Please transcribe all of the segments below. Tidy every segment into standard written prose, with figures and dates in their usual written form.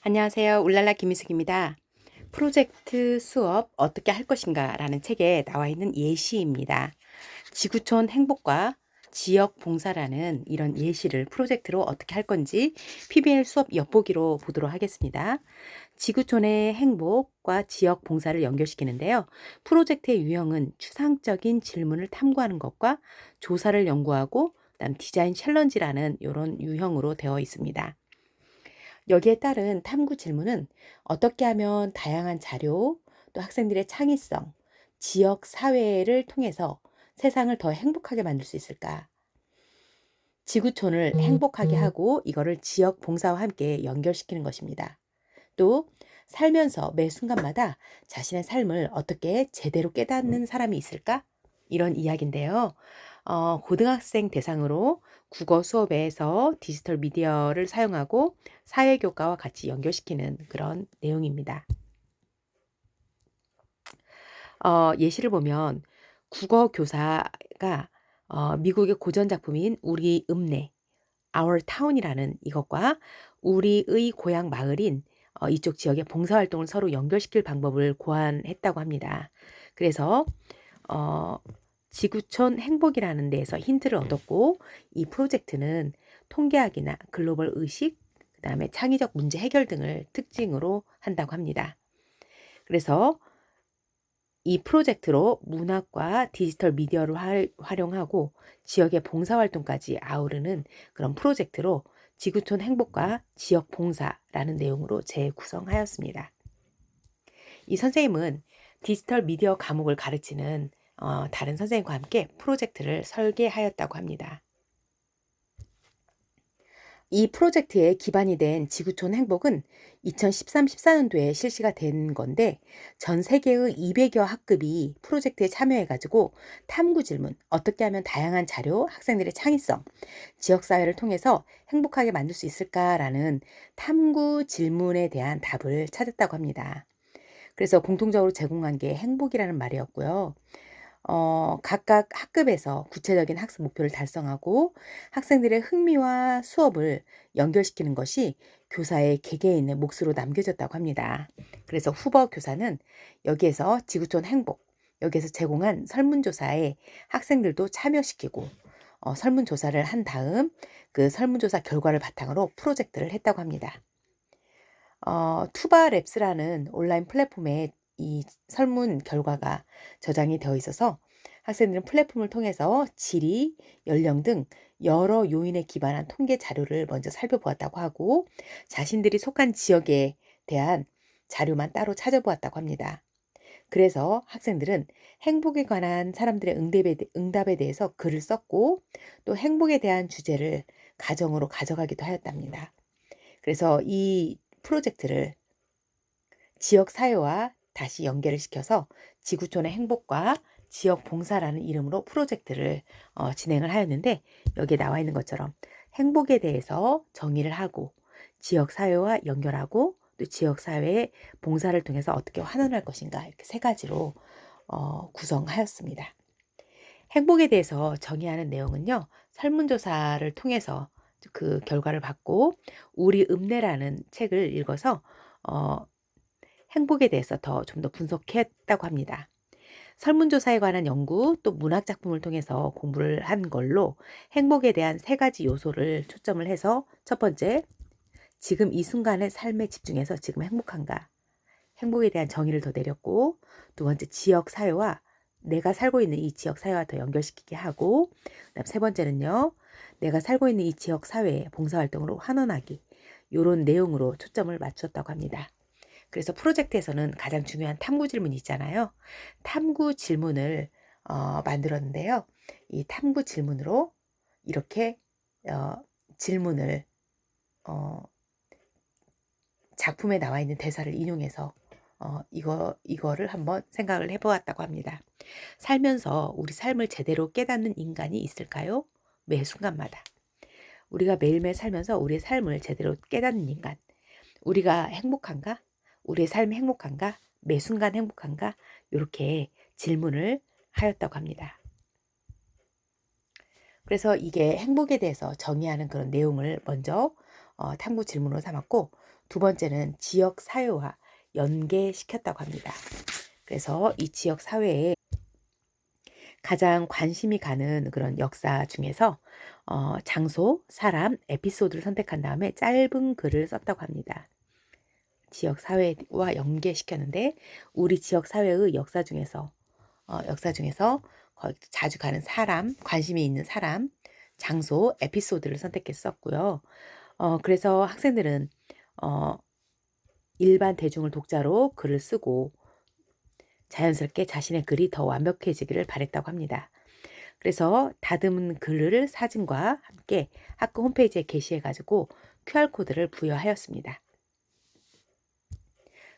안녕하세요. 울랄라 김희숙입니다. 프로젝트 수업 어떻게 할 것인가 라는 책에 나와 있는 예시입니다. 지구촌 행복과 지역 봉사라는 이런 예시를 프로젝트로 어떻게 할 건지 PBL 수업 엿보기로 보도록 하겠습니다. 지구촌의 행복과 지역 봉사를 연결시키는데요. 프로젝트의 유형은 추상적인 질문을 탐구하는 것과 조사를 연구하고 그다음 디자인 챌린지라는 이런 유형으로 되어 있습니다. 여기에 따른 탐구 질문은 어떻게 하면 다양한 자료, 또 학생들의 창의성, 지역 사회를 통해서 세상을 더 행복하게 만들 수 있을까? 지구촌을 행복하게 하고 이거를 지역 봉사와 함께 연결시키는 것입니다. 또 살면서 매 순간마다 자신의 삶을 어떻게 제대로 깨닫는 사람이 있을까? 이런 이야기인데요. 고등학생 대상으로 국어 수업에서 디지털 미디어를 사용하고 사회교과와 같이 연결시키는 그런 내용입니다. 예시를 보면 국어 교사가 미국의 고전 작품인 우리 읍내 Our Town이라는 이것과 우리의 고향 마을인 이쪽 지역의 봉사활동을 서로 연결시킬 방법을 고안했다고 합니다. 그래서 어, 지구촌 행복이라는 데에서 힌트를 얻었고 이 프로젝트는 통계학이나 글로벌 의식, 그다음에 창의적 문제 해결 등을 특징으로 한다고 합니다. 그래서 이 프로젝트로 문학과 디지털 미디어를 활용하고 지역의 봉사활동까지 아우르는 그런 프로젝트로 지구촌 행복과 지역 봉사라는 내용으로 재구성하였습니다. 이 선생님은 디지털 미디어 과목을 가르치는 다른 선생님과 함께 프로젝트를 설계하였다고 합니다. 이 프로젝트의 기반이 된 지구촌 행복은 2013-14년도에 실시가 된 건데 전 세계의 200여 학급이 프로젝트에 참여해가지고 탐구 질문, 어떻게 하면 다양한 자료, 학생들의 창의성, 지역사회를 통해서 행복하게 만들 수 있을까라는 탐구 질문에 대한 답을 찾았다고 합니다. 그래서 공통적으로 제공한 게 행복이라는 말이었고요. 각각 학급에서 구체적인 학습 목표를 달성하고 학생들의 흥미와 수업을 연결시키는 것이 교사의 개개에 있는 몫으로 남겨졌다고 합니다. 그래서 후보 교사는 여기에서 지구촌 행복, 여기에서 제공한 설문조사에 학생들도 참여시키고 설문조사를 한 다음 그 설문조사 결과를 바탕으로 프로젝트를 했다고 합니다. 투바랩스라는 온라인 플랫폼에 이 설문 결과가 저장이 되어 있어서 학생들은 플랫폼을 통해서 지리, 연령 등 여러 요인에 기반한 통계 자료를 먼저 살펴보았다고 하고 자신들이 속한 지역에 대한 자료만 따로 찾아보았다고 합니다. 그래서 학생들은 행복에 관한 사람들의 응답에 대해서 글을 썼고 또 행복에 대한 주제를 가정으로 가져가기도 하였답니다. 그래서 이 프로젝트를 지역 사회와 다시 연계를 시켜서 지구촌의 행복과 지역 봉사라는 이름으로 프로젝트를 진행을 하였는데 여기에 나와 있는 것처럼 행복에 대해서 정의를 하고 지역 사회와 연결하고 또 지역 사회의 봉사를 통해서 어떻게 환원할 것인가 이렇게 세 가지로 구성하였습니다. 행복에 대해서 정의하는 내용은요. 설문조사를 통해서 그 결과를 받고 우리 읍내라는 책을 읽어서 어, 행복에 대해서 좀 더 분석했다고 합니다. 설문조사에 관한 연구 또 문학 작품을 통해서 공부를 한 걸로 행복에 대한 세 가지 요소를 초점을 해서 첫 번째, 지금 이 순간의 삶에 집중해서 지금 행복한가? 행복에 대한 정의를 더 내렸고 두 번째, 지역 사회와 내가 살고 있는 이 지역 사회와 더 연결시키게 하고 그다음 세 번째는요. 내가 살고 있는 이 지역 사회에 봉사활동으로 환원하기 이런 내용으로 초점을 맞췄다고 합니다. 그래서 프로젝트에서는 가장 중요한 탐구 질문이 있잖아요. 탐구 질문을 만들었는데요. 이 탐구 질문으로 이렇게 어, 질문을 어, 작품에 나와 있는 대사를 인용해서 이거를 한번 생각을 해보았다고 합니다. 살면서 우리 삶을 제대로 깨닫는 인간이 있을까요? 매 순간마다. 우리가 매일매일 살면서 우리의 삶을 제대로 깨닫는 인간. 우리가 행복한가? 우리의 삶이 행복한가? 매 순간 행복한가? 이렇게 질문을 하였다고 합니다. 그래서 이게 행복에 대해서 정의하는 그런 내용을 먼저 탐구 질문으로 삼았고, 두 번째는 지역 사회와 연계시켰다고 합니다. 그래서 이 지역 사회에 가장 관심이 가는 그런 역사 중에서 장소, 사람, 에피소드를 선택한 다음에 짧은 글을 썼다고 합니다. 지역 사회와 연계시켰는데, 우리 지역 사회의 역사 중에서 자주 가는 사람, 관심이 있는 사람, 장소, 에피소드를 선택해서 썼고요. 그래서 학생들은 일반 대중을 독자로 글을 쓰고 자연스럽게 자신의 글이 더 완벽해지기를 바랬다고 합니다. 그래서 다듬은 글을 사진과 함께 학교 홈페이지에 게시해가지고 QR코드를 부여하였습니다.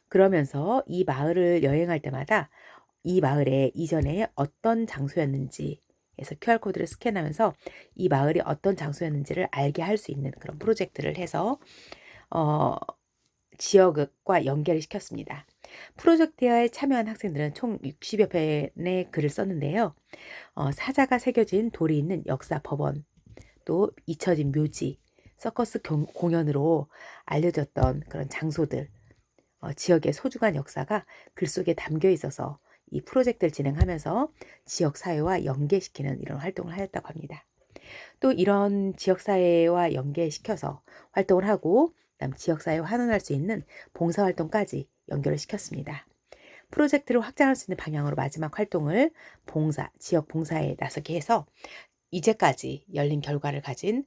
그러면서 이 마을을 여행할 때마다 이 마을에 이전에 어떤 장소였는지 해서 QR코드를 스캔하면서 이 마을이 어떤 장소였는지를 알게 할 수 있는 그런 프로젝트를 해서 지역과 연계를 시켰습니다. 프로젝트에 참여한 학생들은 총 60여 편의 글을 썼는데요. 사자가 새겨진 돌이 있는 역사 법원, 또 잊혀진 묘지, 서커스 공연으로 알려졌던 그런 장소들, 지역의 소중한 역사가 글 속에 담겨 있어서 이 프로젝트를 진행하면서 지역 사회와 연계시키는 이런 활동을 하였다고 합니다. 또 이런 지역 사회와 연계시켜서 활동을 하고 그다음 지역 사회에 환원할 수 있는 봉사 활동까지 연결을 시켰습니다. 프로젝트를 확장할 수 있는 방향으로 마지막 활동을 지역 봉사에 나서게 해서 이제까지 열린 결과를 가진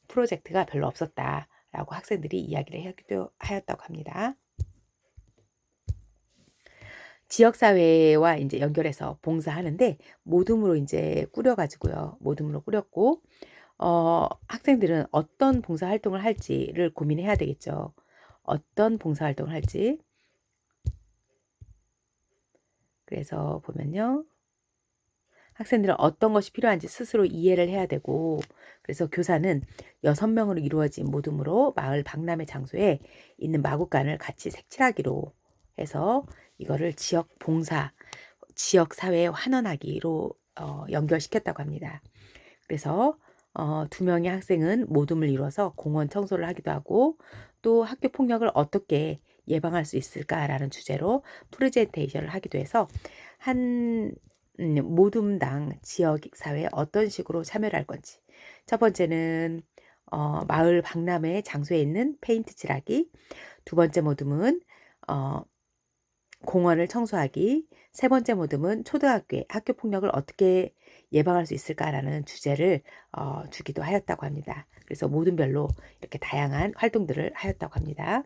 프로젝트가 별로 없었다라고 학생들이 이야기를 하기도 하였다고 합니다. 지역사회와 이제 연결해서 봉사하는데 모둠으로 이제 꾸려가지고요. 모둠으로 꾸렸고, 학생들은 어떤 봉사활동을 할지를 고민해야 되겠죠. 어떤 봉사활동을 할지. 그래서 보면요. 학생들은 어떤 것이 필요한지 스스로 이해를 해야 되고, 그래서 교사는 6명으로 이루어진 모둠으로 마을 박람회 장소에 있는 마구간을 같이 색칠하기로 해서 이거를 지역 봉사, 지역 사회에 환원하기로 연결시켰다고 합니다. 그래서 2명의 학생은 모둠을 이뤄서 공원 청소를 하기도 하고, 또 학교 폭력을 어떻게 예방할 수 있을까라는 주제로 프레젠테이션을 하기도 해서 한 모둠당 지역 사회에 어떤 식으로 참여를 할 건지. 첫 번째는 마을 박람회 장소에 있는 페인트 칠하기. 두 번째 모둠은 공원을 청소하기. 세 번째 모둠은 초등학교에 학교 폭력을 어떻게 예방할 수 있을까라는 주제를 주기도 하였다고 합니다. 그래서 모둠별로 이렇게 다양한 활동들을 하였다고 합니다.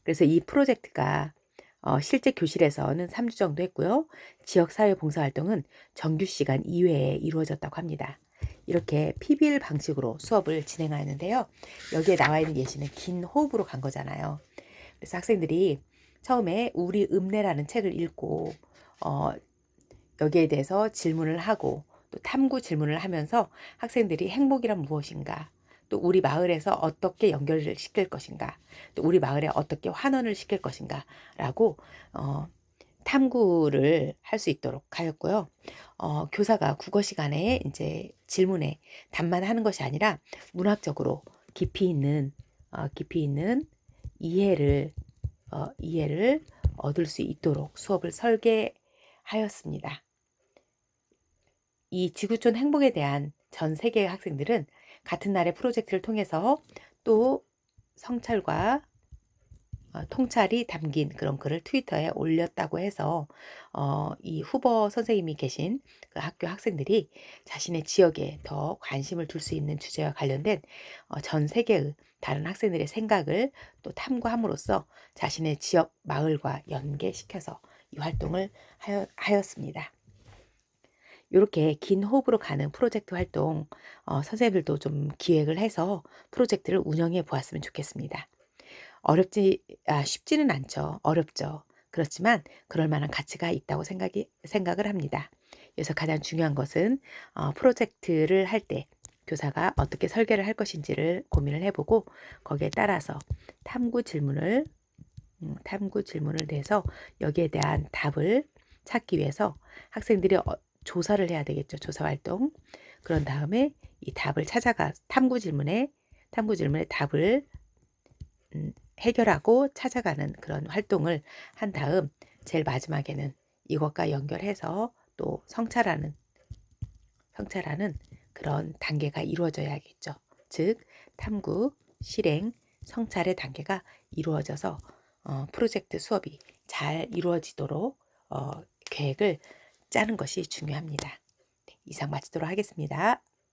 그래서 이 프로젝트가 실제 교실에서는 3주 정도 했고요. 지역사회 봉사활동은 정규 시간 이외에 이루어졌다고 합니다. 이렇게 PBL 방식으로 수업을 진행하였는데요. 여기에 나와 있는 예시는 긴 호흡으로 간 거잖아요. 그래서 학생들이 처음에 우리 읍내라는 책을 읽고 여기에 대해서 질문을 하고 또 탐구 질문을 하면서 학생들이 행복이란 무엇인가, 또 우리 마을에서 어떻게 연결을 시킬 것인가, 또 우리 마을에 어떻게 환원을 시킬 것인가 라고 탐구를 할 수 있도록 하였고요. 교사가 국어 시간에 이제 질문에 답만 하는 것이 아니라 문학적으로 깊이 있는 이해를 얻을 수 있도록 수업을 설계하였습니다. 이 지구촌 행복에 대한 전 세계의 학생들은 같은 날의 프로젝트를 통해서 또 성찰과 통찰이 담긴 그런 글을 트위터에 올렸다고 해서 이 후보 선생님이 계신 그 학교 학생들이 자신의 지역에 더 관심을 둘 수 있는 주제와 관련된 전 세계의 다른 학생들의 생각을 또 탐구함으로써 자신의 지역 마을과 연계시켜서 이 활동을 하였습니다. 이렇게 긴 호흡으로 가는 프로젝트 활동 선생님들도 좀 기획을 해서 프로젝트를 운영해 보았으면 좋겠습니다. 쉽지는 않죠. 어렵죠. 그렇지만 그럴 만한 가치가 있다고 생각을 합니다. 그래서 가장 중요한 것은 프로젝트를 할 때 교사가 어떻게 설계를 할 것인지를 고민을 해보고 거기에 따라서 탐구 질문을 내서 여기에 대한 답을 찾기 위해서 학생들이 조사를 해야 되겠죠. 조사 활동. 그런 다음에 이 답을 찾아가 탐구 질문에 답을 해결하고 찾아가는 그런 활동을 한 다음 제일 마지막에는 이것과 연결해서 또 성찰하는 그런 단계가 이루어져야겠죠. 즉 탐구, 실행, 성찰의 단계가 이루어져서 프로젝트 수업이 잘 이루어지도록 계획을 짜는 것이 중요합니다. 네, 이상 마치도록 하겠습니다.